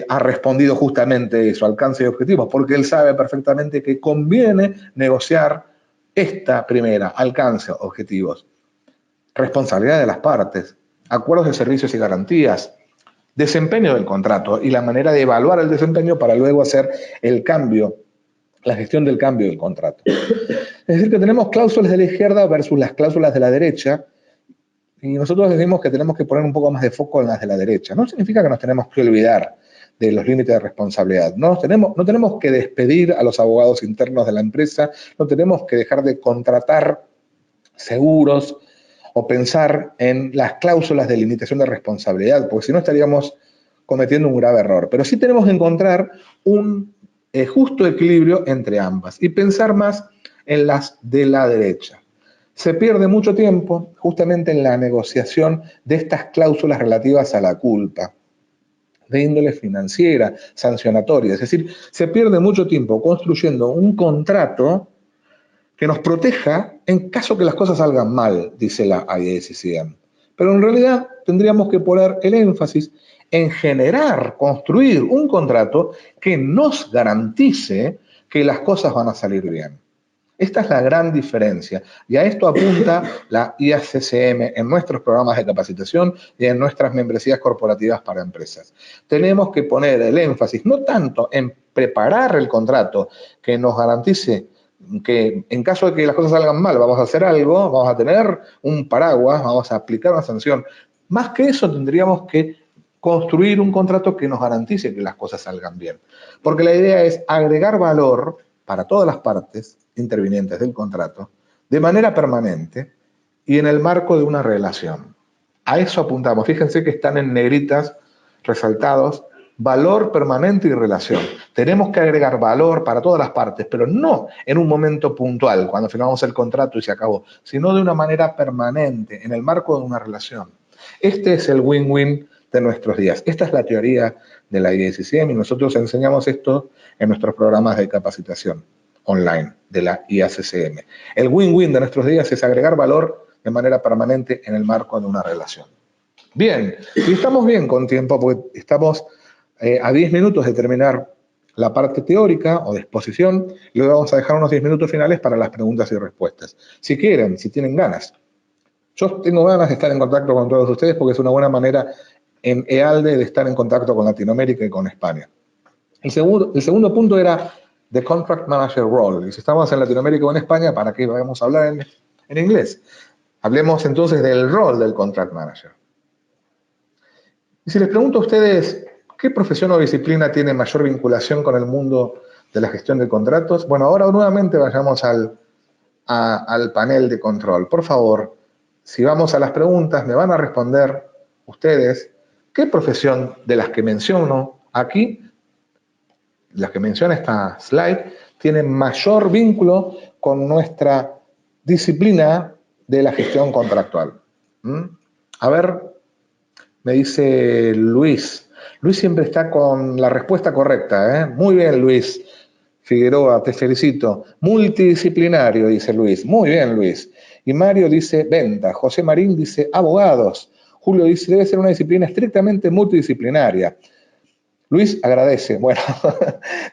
ha respondido justamente eso, alcance de objetivos, porque él sabe perfectamente que conviene negociar esta primera, alcance de objetivos. Responsabilidad de las partes, acuerdos de servicios y garantías, desempeño del contrato y la manera de evaluar el desempeño para luego hacer el cambio, la gestión del cambio del contrato. Es decir, que tenemos cláusulas de la izquierda versus las cláusulas de la derecha, y nosotros decimos que tenemos que poner un poco más de foco en las de la derecha. No significa que nos tenemos que olvidar de los límites de responsabilidad. No tenemos que despedir a los abogados internos de la empresa, no tenemos que dejar de contratar seguros o pensar en las cláusulas de limitación de responsabilidad, porque si no estaríamos cometiendo un grave error. Pero sí tenemos que encontrar un justo equilibrio entre ambas y pensar más en las de la derecha. Se pierde mucho tiempo justamente en la negociación de estas cláusulas relativas a la culpa, de índole financiera, sancionatoria. Es decir, se pierde mucho tiempo construyendo un contrato que nos proteja en caso que las cosas salgan mal, dice la IASCM. Pero en realidad tendríamos que poner el énfasis en construir un contrato que nos garantice que las cosas van a salir bien. Esta es la gran diferencia y a esto apunta la IASCM en nuestros programas de capacitación y en nuestras membresías corporativas para empresas. Tenemos que poner el énfasis no tanto en preparar el contrato que nos garantice que en caso de que las cosas salgan mal vamos a hacer algo, vamos a tener un paraguas, vamos a aplicar una sanción. Más que eso tendríamos que construir un contrato que nos garantice que las cosas salgan bien. Porque la idea es agregar valor para todas las partes intervinientes del contrato de manera permanente y en el marco de una relación. A eso apuntamos. Fíjense que están en negritas resaltados valor permanente y relación. Tenemos que agregar valor para todas las partes, pero no en un momento puntual, cuando firmamos el contrato y se acabó, sino de una manera permanente, en el marco de una relación. Este es el win-win de nuestros días. Esta es la teoría de la IASCM y nosotros enseñamos esto en nuestros programas de capacitación online de la IASCM. El win-win de nuestros días es agregar valor de manera permanente en el marco de una relación. Bien, y estamos bien con tiempo porque estamos a 10 minutos de terminar la parte teórica o de exposición y luego vamos a dejar unos 10 minutos finales para las preguntas y respuestas. Si quieren, si tienen ganas. Yo tengo ganas de estar en contacto con todos ustedes porque es una buena manera en EALDE de estar en contacto con Latinoamérica y con España. El segundo punto era The Contract Manager Role. Y si estamos en Latinoamérica o en España, ¿para qué vamos a hablar en inglés? Hablemos entonces del rol del Contract Manager. Y si les pregunto a ustedes, ¿qué profesión o disciplina tiene mayor vinculación con el mundo de la gestión de contratos? Bueno, ahora nuevamente vayamos al panel de control. Por favor, si vamos a las preguntas, me van a responder ustedes qué profesión de las que menciono aquí, las que menciona esta slide, tiene mayor vínculo con nuestra disciplina de la gestión contractual. A ver, me dice Luis. Luis siempre está con la respuesta correcta, ¿eh? Muy bien, Luis Figueroa, te felicito. Multidisciplinario, dice Luis. Muy bien, Luis. Y Mario dice venta. José Marín dice abogados. Julio dice debe ser una disciplina estrictamente multidisciplinaria. Luis agradece. Bueno,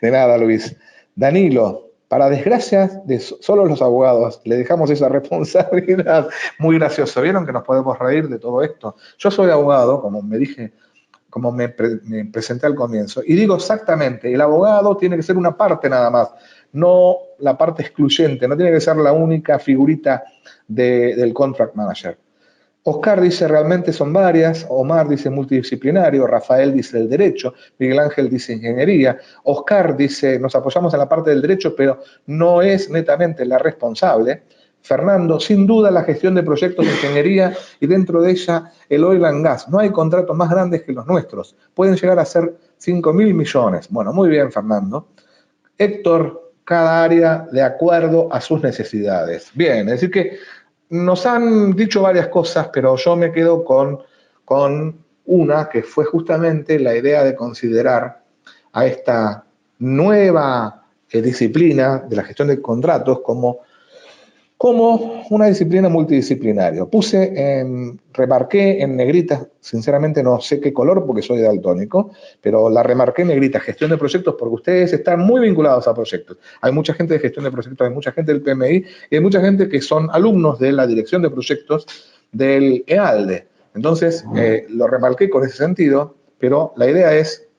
de nada, Luis. Danilo, Para desgracia de solo los abogados, le dejamos esa responsabilidad. Muy gracioso. ¿Vieron que nos podemos reír de todo esto? Yo soy abogado, como me presenté al comienzo, y digo exactamente, el abogado tiene que ser una parte nada más, no la parte excluyente, no tiene que ser la única figurita del contract manager. Oscar dice realmente son varias, Omar dice multidisciplinario, Rafael dice el derecho, Miguel Ángel dice ingeniería, Oscar dice nos apoyamos en la parte del derecho, pero no es netamente la responsable. Fernando, sin duda la gestión de proyectos de ingeniería y dentro de ella el oil and gas. No hay contratos más grandes que los nuestros. Pueden llegar a ser 5.000 millones. Bueno, muy bien, Fernando. Héctor, cada área de acuerdo a sus necesidades. Bien, es decir que nos han dicho varias cosas, pero yo me quedo con una que fue justamente la idea de considerar a esta nueva disciplina de la gestión de contratos como una disciplina multidisciplinaria. Remarqué en negrita, sinceramente no sé qué color porque soy daltónico, pero la remarqué en negrita, gestión de proyectos, porque ustedes están muy vinculados a proyectos. Hay mucha gente de gestión de proyectos, hay mucha gente del PMI y hay mucha gente que son alumnos de la dirección de proyectos del EALDE. Entonces, lo remarqué con ese sentido, pero la idea es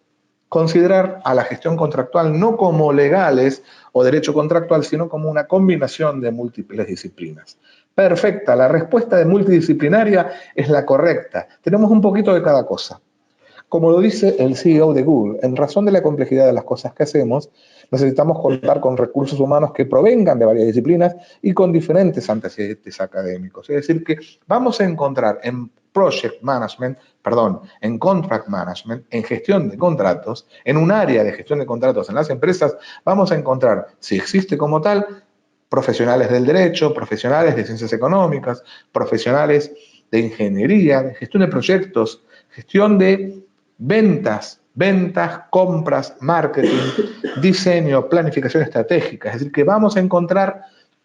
considerar a la gestión contractual no como legales o derecho contractual, sino como una combinación de múltiples disciplinas. Perfecta, la respuesta de multidisciplinaria es la correcta. Tenemos un poquito de cada cosa. Como lo dice el CEO de Google, en razón de la complejidad de las cosas que hacemos, necesitamos contar con recursos humanos que provengan de varias disciplinas y con diferentes antecedentes académicos. Es decir, que vamos a encontrar en en contract management, en gestión de contratos, en un área de gestión de contratos en las empresas, vamos a encontrar, si existe como tal, profesionales del derecho, profesionales de ciencias económicas, profesionales de ingeniería, de gestión de proyectos, gestión de ventas, compras, marketing, diseño, planificación estratégica. Es decir, que vamos a encontrar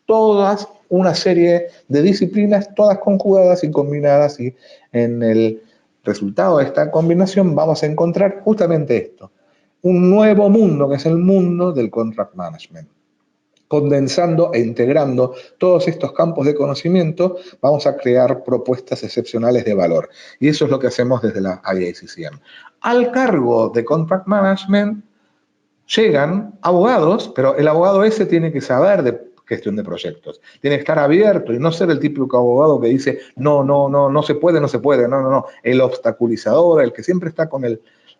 todas una serie de disciplinas, todas conjugadas y combinadas, y en el resultado de esta combinación vamos a encontrar justamente esto, un nuevo mundo que es el mundo del contract management. Condensando e integrando todos estos campos de conocimiento, vamos a crear propuestas excepcionales de valor. Y eso es lo que hacemos desde la IACCM. Al cargo de Contract Management llegan abogados, pero el abogado ese tiene que saber de gestión de proyectos. Tiene que estar abierto y no ser el típico abogado que dice no se puede, no. El obstaculizador, el que siempre está con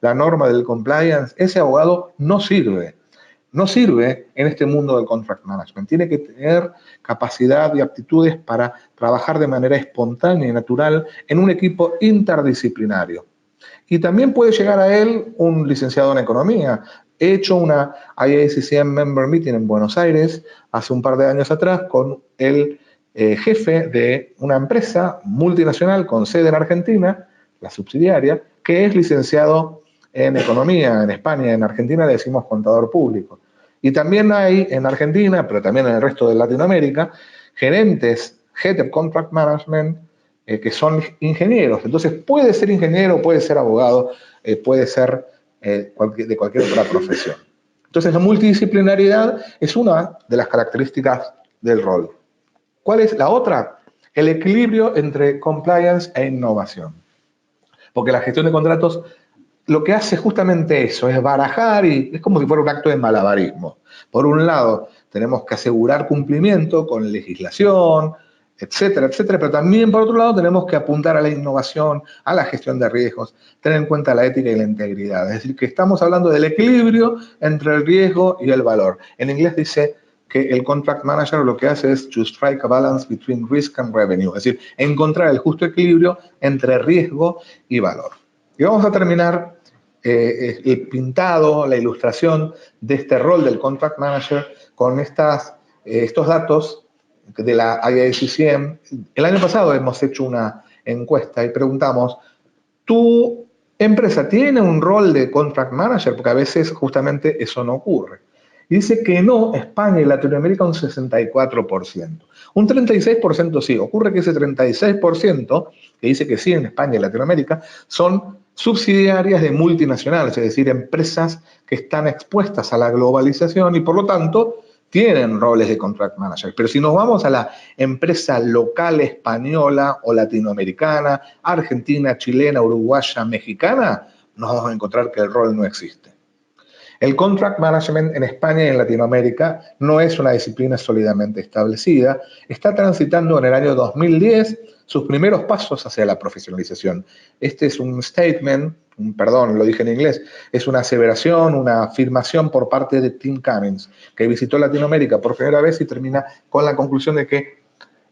la norma del compliance, ese abogado no sirve. No sirve en este mundo del contract management. Tiene que tener capacidad y aptitudes para trabajar de manera espontánea y natural en un equipo interdisciplinario. Y también puede llegar a él un licenciado en economía. He hecho una IACCM Member Meeting en Buenos Aires hace un par de años atrás con el jefe de una empresa multinacional con sede en Argentina, la subsidiaria, que es licenciado en economía en España. En Argentina le decimos contador público. Y también hay en Argentina, pero también en el resto de Latinoamérica, gerentes, Head of Contract Management, que son ingenieros. Entonces puede ser ingeniero, puede ser abogado, puede ser de cualquier otra profesión. Entonces la multidisciplinariedad es una de las características del rol. ¿Cuál es la otra? El equilibrio entre compliance e innovación. Porque la gestión de contratos lo que hace justamente eso, es barajar, y es como si fuera un acto de malabarismo. Por un lado, tenemos que asegurar cumplimiento con legislación, etcétera, pero también por otro lado tenemos que apuntar a la innovación, a la gestión de riesgos, tener en cuenta la ética y la integridad. Es decir, que estamos hablando del equilibrio entre el riesgo y el valor. En inglés dice que el contract manager lo que hace es to strike a balance between risk and revenue, es decir, encontrar el justo equilibrio entre riesgo y valor. Y vamos a terminar el pintado, la ilustración de este rol del contract manager con estos datos de la IACCM. El año pasado hemos hecho una encuesta y preguntamos, ¿tu empresa tiene un rol de contract manager? Porque a veces justamente eso no ocurre. Y dice que no, España y Latinoamérica un 64%. Un 36% sí. Ocurre que ese 36% que dice que sí en España y Latinoamérica son subsidiarias de multinacionales, es decir, empresas que están expuestas a la globalización y por lo tanto tienen roles de contract manager. Pero si nos vamos a la empresa local española o latinoamericana, argentina, chilena, uruguaya, mexicana, nos vamos a encontrar que el rol no existe. El contract management en España y en Latinoamérica no es una disciplina sólidamente establecida. Está transitando en el año 2010 sus primeros pasos hacia la profesionalización. Este es un statement, perdón, lo dije en inglés, es una aseveración, una afirmación por parte de Tim Cummins, que visitó Latinoamérica por primera vez y termina con la conclusión de que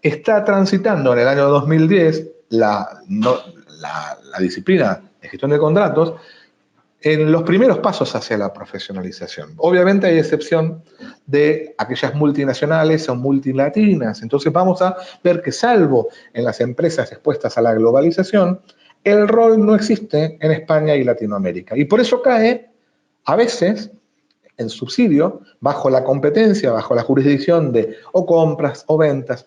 está transitando en el año 2010 la disciplina de gestión de contratos en los primeros pasos hacia la profesionalización. Obviamente hay excepción de aquellas multinacionales o multilatinas. Entonces vamos a ver que salvo en las empresas expuestas a la globalización, el rol no existe en España y Latinoamérica. Y por eso cae, a veces, en subsidio, bajo la competencia, bajo la jurisdicción de o compras o ventas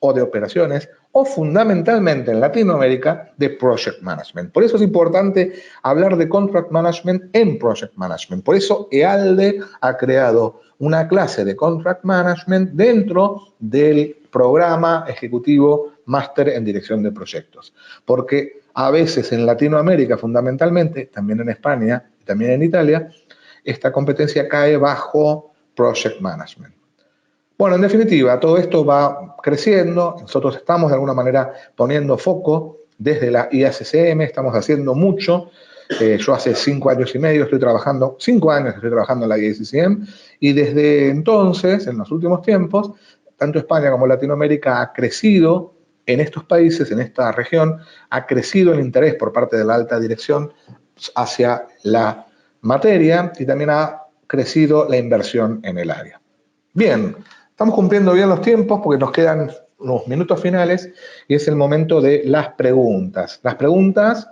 o de operaciones, o fundamentalmente en Latinoamérica, de Project Management. Por eso es importante hablar de Contract Management en Project Management. Por eso EALDE ha creado una clase de Contract Management dentro del programa ejecutivo Máster en Dirección de Proyectos. Porque a veces en Latinoamérica, fundamentalmente, también en España y también en Italia, esta competencia cae bajo Project Management. Bueno, en definitiva, todo esto va creciendo. Nosotros estamos de alguna manera poniendo foco desde la IACCM, estamos haciendo mucho. Yo hace 5 años y medio estoy trabajando, 5 años estoy trabajando en la IACCM y desde entonces, en los últimos tiempos, tanto España como Latinoamérica ha crecido en estos países, en esta región, ha crecido el interés por parte de la alta dirección hacia la materia y también ha crecido la inversión en el área. Bien, estamos cumpliendo bien los tiempos porque nos quedan unos minutos finales y es el momento de las preguntas. Las preguntas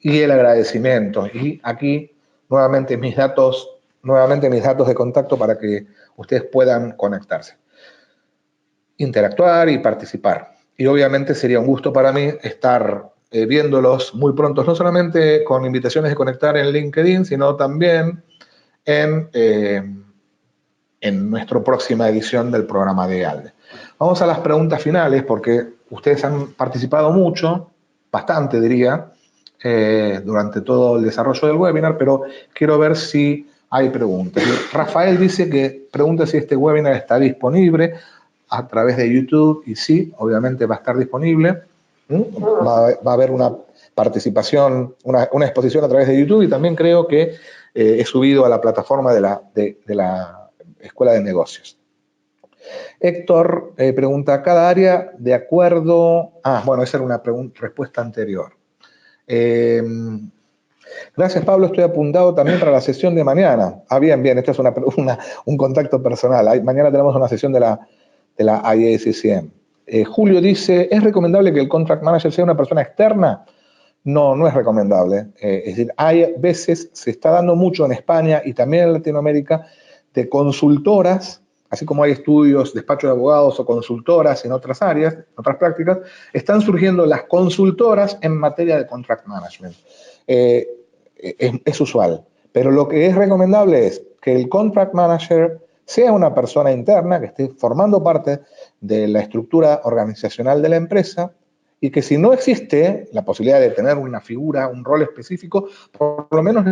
y el agradecimiento. Y aquí nuevamente mis datos de contacto para que ustedes puedan conectarse, interactuar y participar. Y obviamente sería un gusto para mí estar viéndolos muy pronto, no solamente con invitaciones de conectar en LinkedIn, sino también en nuestra próxima edición del programa de EALDE. Vamos a las preguntas finales porque ustedes han participado mucho, bastante diría, durante todo el desarrollo del webinar, pero quiero ver si hay preguntas. Rafael dice que pregunta si este webinar está disponible a través de YouTube y sí, obviamente va a estar disponible. Va a haber una participación, una exposición a través de YouTube y también creo que he subido a la plataforma de la Escuela de Negocios. Héctor pregunta, ¿cada área de acuerdo? Bueno, esa era una respuesta anterior. Gracias, Pablo, estoy apuntado también para la sesión de mañana. Bien, esto es un contacto personal. Mañana tenemos una sesión de la IACCM. Julio dice, ¿es recomendable que el Contract Manager sea una persona externa? No, no es recomendable. Es decir, hay veces, se está dando mucho en España y también en Latinoamérica, de consultoras, así como hay estudios, despachos de abogados o consultoras en otras áreas, en otras prácticas, están surgiendo las consultoras en materia de contract management. Es usual, pero lo que es recomendable es que el contract manager sea una persona interna que esté formando parte de la estructura organizacional de la empresa y que si no existe la posibilidad de tener una figura, un rol específico, por lo menos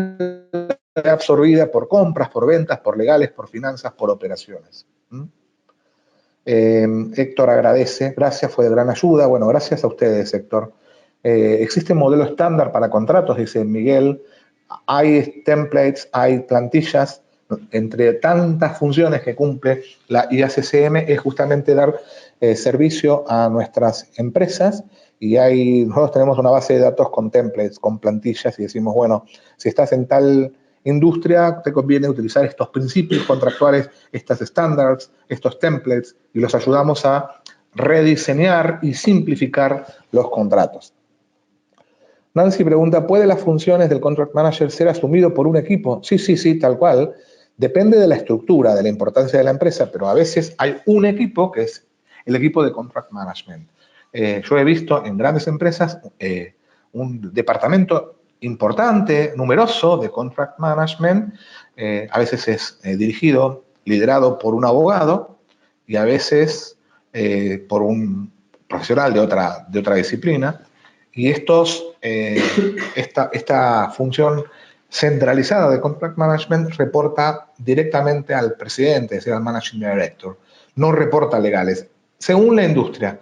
absorbida por compras, por ventas, por legales, por finanzas, por operaciones. Héctor agradece, gracias, fue de gran ayuda. Bueno, gracias a ustedes, Héctor. Existe un modelo estándar para contratos, dice Miguel. Hay templates, hay plantillas. Entre tantas funciones que cumple la IACCM es justamente dar servicio a nuestras empresas y nosotros tenemos una base de datos con templates, con plantillas y decimos, bueno, si estás en tal industria, te conviene utilizar estos principios contractuales, estas estándares, estos templates, y los ayudamos a rediseñar y simplificar los contratos. Nancy pregunta, ¿puede las funciones del Contract Manager ser asumido por un equipo? Sí, tal cual. Depende de la estructura, de la importancia de la empresa, pero a veces hay un equipo que es el equipo de Contract Management. Yo he visto en grandes empresas un departamento importante, numeroso de Contract Management, a veces es dirigido liderado por un abogado y a veces por un profesional de otra disciplina. Y esta función centralizada de Contract Management reporta directamente al presidente, es decir, al Managing Director. No reporta legales, según la industria.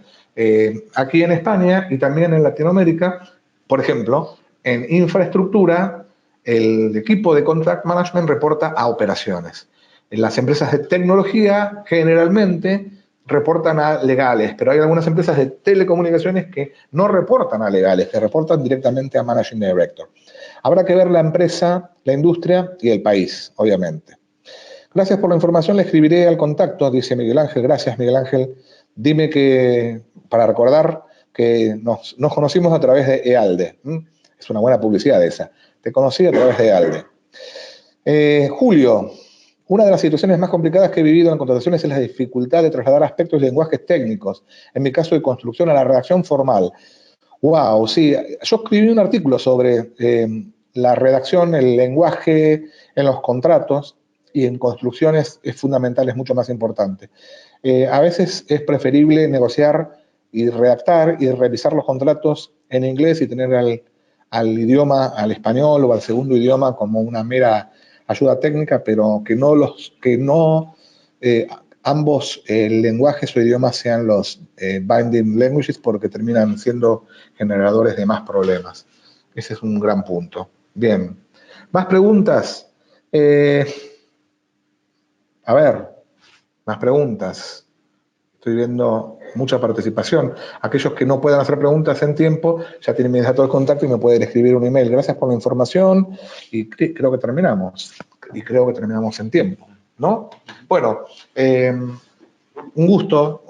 Aquí en España y también en Latinoamérica, por ejemplo, en infraestructura, el equipo de Contract Management reporta a operaciones. En las empresas de tecnología, generalmente, reportan a legales, pero hay algunas empresas de telecomunicaciones que no reportan a legales, que reportan directamente a Managing Director. Habrá que ver la empresa, la industria y el país, obviamente. Gracias por la información, le escribiré al contacto, dice Miguel Ángel. Gracias, Miguel Ángel. Dime que, para recordar que nos conocimos a través de EALDE. Es una buena publicidad esa. Te conocí a través de EALDE. Julio, una de las situaciones más complicadas que he vivido en contrataciones es la dificultad de trasladar aspectos y lenguajes técnicos, en mi caso de construcción, a la redacción formal. Wow, sí. Yo escribí un artículo sobre la redacción, el lenguaje en los contratos y en construcciones es fundamental, es mucho más importante. A veces es preferible negociar y redactar y revisar los contratos en inglés y tener al idioma, al español o al segundo idioma como una mera ayuda técnica, pero que no ambos lenguajes o idiomas sean los binding languages porque terminan siendo generadores de más problemas. Ese es un gran punto. Bien. ¿Más preguntas? A ver, más preguntas. Estoy viendo mucha participación. Aquellos que no puedan hacer preguntas en tiempo, ya tienen mis datos de contacto y me pueden escribir un email. Gracias por la información y creo que terminamos. Y creo que terminamos en tiempo, ¿no? Bueno, un gusto,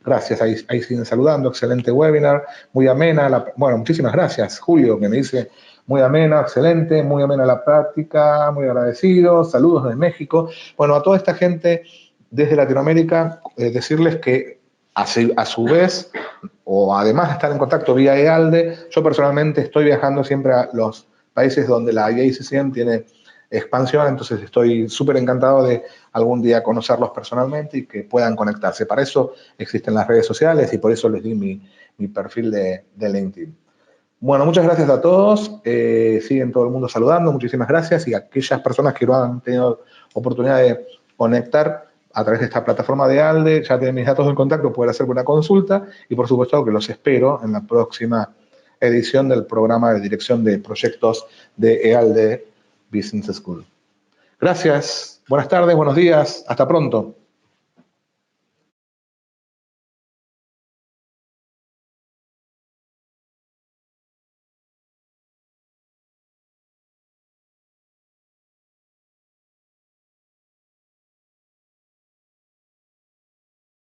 gracias, ahí siguen saludando, excelente webinar, muy amena, bueno, muchísimas gracias, Julio, que me dice muy amena, excelente, muy amena la práctica, muy agradecido, saludos desde México. Bueno, a toda esta gente desde Latinoamérica, decirles que a su vez, o además de estar en contacto vía EALDE, yo personalmente estoy viajando siempre a los países donde la IACCM tiene expansión, entonces estoy súper encantado de algún día conocerlos personalmente y que puedan conectarse. Para eso existen las redes sociales y por eso les di mi perfil de LinkedIn. Bueno, muchas gracias a todos. Siguen todo el mundo saludando, muchísimas gracias. Y a aquellas personas que no han tenido oportunidad de conectar a través de esta plataforma de ALDE, ya tienen mis datos de contacto, pueden hacer una consulta y por supuesto que los espero en la próxima edición del programa de dirección de proyectos de EALDE Business School. Gracias, buenas tardes, buenos días, hasta pronto.